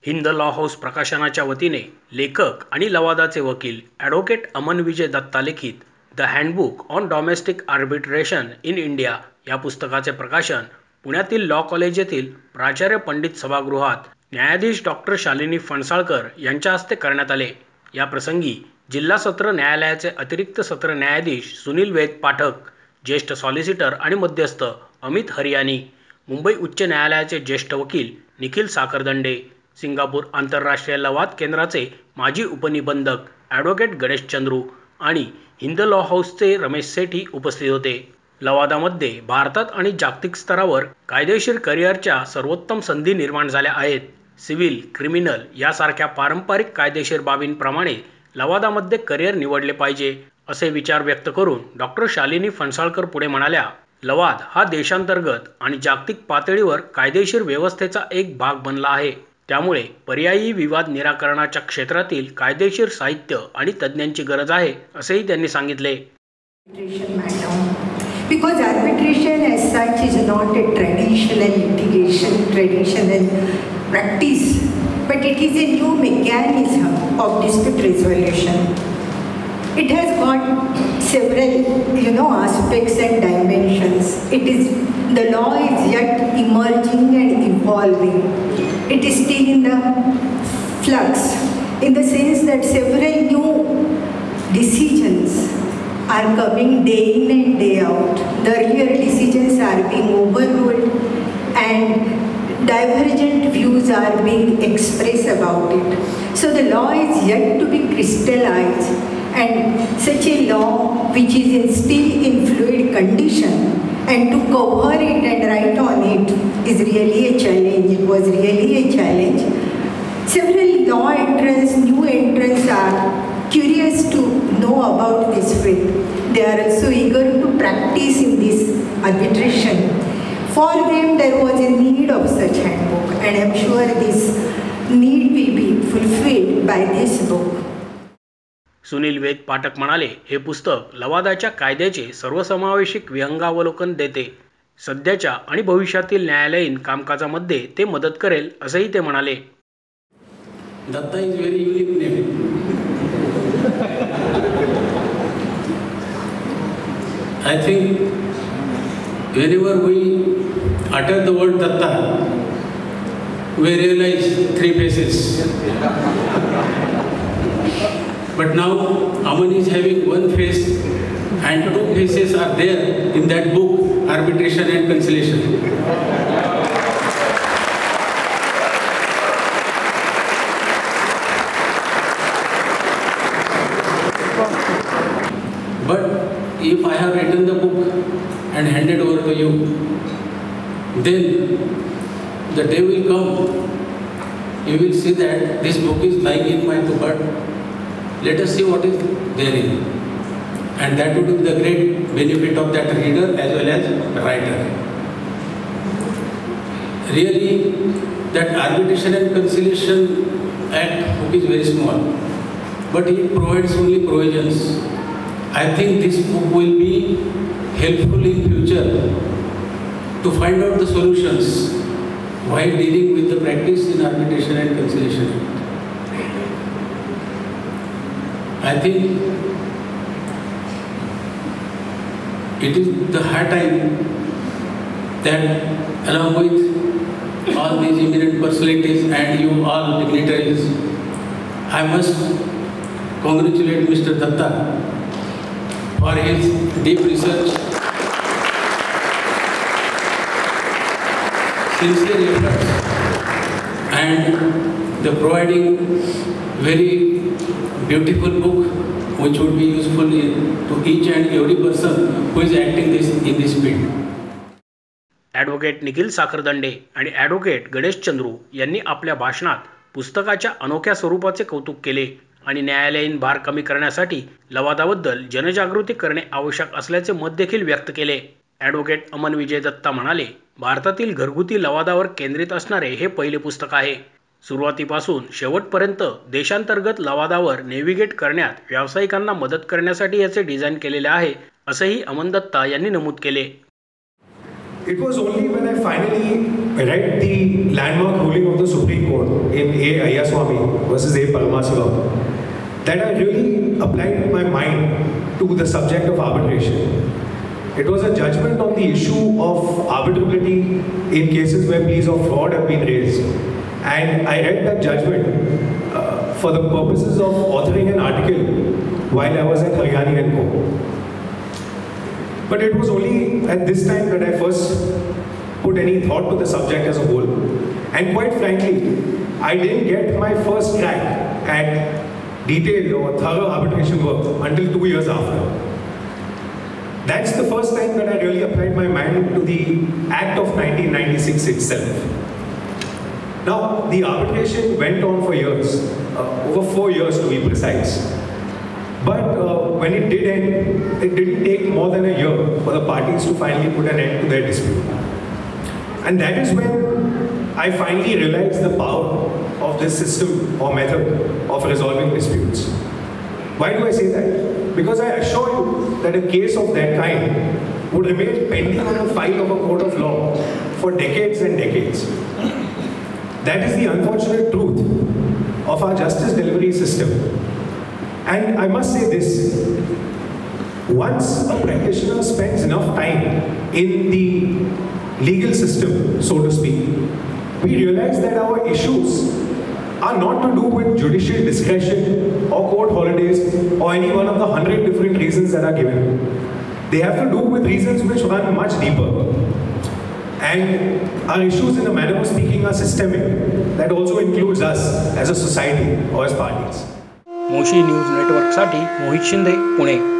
Hind law house प्रकाशनाच्या वतीने लेखक आणि लवादाचे वकील ॲडव्होकेट अमन विजय दत्ता लिखित the handbook on domestic arbitration in India या पुस्तकाचे प्रकाशन पुण्यातील लॉ कॉलेज येथील प्राचार्य पंडित सभागृहात न्यायाधीश डॉक्टर शालिनी फणसाळकर यांच्या हस्ते करण्यात आले। या प्रसंगी जिल्हा सत्र न्यायालयाचे अतिरिक्त सत्र न्यायाधीश सुनील वेद पाठक, ज्येष्ठ सॉलिसिटर आणि मध्यस्थ अमित हरियानी, मुंबई उच्च न्यायालयाचे ज्येष्ठ वकील निखिल साखरदंडे, सिंगापूर आंतरराष्ट्रीय लवाद केंद्राचे माजी उपनिबंधक ॲडव्होकेट गणेश चंद्रू आणि हिंद लॉ हाऊसचे रमेश सेठी उपस्थित होते। लवादामध्ये भारतात आणि जागतिक स्तरावर कायदेशीर करिअरच्या सर्वोत्तम संधी निर्माण झाल्या आहेत। सिव्हिल, क्रिमिनल यासारख्या पारंपरिक कायदेशीर बाबींप्रमाणे लवादामध्ये करिअर निवडले पाहिजे असे विचार व्यक्त करून डॉक्टर शालिनी फणसाळकर पुढे म्हणाल्या, लवाद हा देशांतर्गत आणि जागतिक पातळीवर कायदेशीर व्यवस्थेचा एक भाग बनला आहे। त्यामुळे पर्यायी विवाद निराकरणाच्या क्षेत्रातील कायदेशीर साहित्य आणि तज्ज्ञांची गरज आहे असेही त्यांनी सांगितले। Because arbitration as such is not a traditional practice, but it is a new mechanism of dispute resolution. It has got several aspects and dimensions. The law is yet emerging and evolving. It is still in the flux, in the sense that several new decisions are coming day in and day out. The earlier decisions are being overruled and divergent views are being expressed about it. So the law is yet to be crystallized, and such a law which is still in fluid condition, and to cover it and write on it is really a challenge. It was really a challenge. Several law entrants, new entrants are curious to know about this field. They are also eager to practice in this arbitration. For them there was a need of such handbook, and I am sure this need will be fulfilled by this book. Sunil वेद पाठक म्हणाले, हे पुस्तक लवादाच्या कायद्याचे सर्वसमावेशक विहंगावलोकन देते। सध्याच्या आणि भविष्यातील न्यायालयीन कामकाजामध्ये ते मदत करेल असेही ते म्हणाले। Datta is very unique name. I think whenever we utter the word Datta, we realize three faces. But now Aman is having one face, and two faces are there in that book, Arbitration and Conciliation. But if I have written the book and handed over to you, then the day will come, you will see that this book is lying in my cupboard. Let us see what is therein. And that would be the great benefit of that reader as well as writer. Really, that Arbitration and Conciliation Act book is very small, but it provides only provisions. I think this book will be helpful in future to find out the solutions while dealing with the practice in Arbitration and Conciliation. I think it is the high time that along with all these eminent personalities and you all dignitaries, I must congratulate Mr. Datta for his deep research, sincere efforts, and the providing very beautiful book which would be useful to each and every person who is acting in this field. Advocate Nikhil Sakhardande आणि advocate Ganesh Chandru यांनी आपल्या भाषणात पुस्तकाच्या अनोख्या स्वरूपाचे कौतुक केले आणि न्यायालयीन भार कमी करण्यासाठी लवादाबद्दल जनजागृती करणे आवश्यक असल्याचे मत देखील व्यक्त केले। ॲडव्होकेट अमन विजय दत्ता म्हणाले, भारतातील घरगुती लवादावर केंद्रित असणारे हे पहिले पुस्तक आहे। सुरुवातीपासून शेवटपर्यंत देशांतर्गत लवादावर नेव्हिगेट करण्यात व्यावसायिकांना मदत करण्यासाठी याचे डिझाईन केलेले आहे असेही अमन दत्ता यांनी नमूद केले। It was only when I finally read the landmark ruling of the Supreme Court in A. Ayyaswamy versus A. Paramasivam that I really applied my mind to the subject of arbitration. It was a judgment on the issue of arbitrability in cases where pleas of fraud have been raised. And I read that judgment for the purposes of authoring an article while I was at Haryani & Co. But it was only at this time that I first put any thought to the subject as a whole. And quite frankly, I didn't get my first crack at detailed or thorough arbitration work until 2 years after. That's the first time that I really applied my mind to the Act of 1996 itself. Now, the arbitration went on for years, over 4 years to be precise. But when it did end, it didn't take more than a year for the parties to finally put an end to their dispute. And that is when I finally realized the power of this system or method of resolving disputes. Why do I say that? Because I assure you that a case of that kind would remain pending on the file of a court of law for decades and decades. That is the unfortunate truth of our justice delivery system. And I must say this, once a practitioner spends enough time in the legal system, so to speak, we realize that our issues are not to do with judicial discretion or court holidays or any one of the 100 different reasons that are given. They have to do with reasons which run much deeper. And our issues, in a manner of speaking, are systemic. That also includes us as a society or as parties. Moshi news नेटवर्कसाठी मोहित शिंदे, पुणे.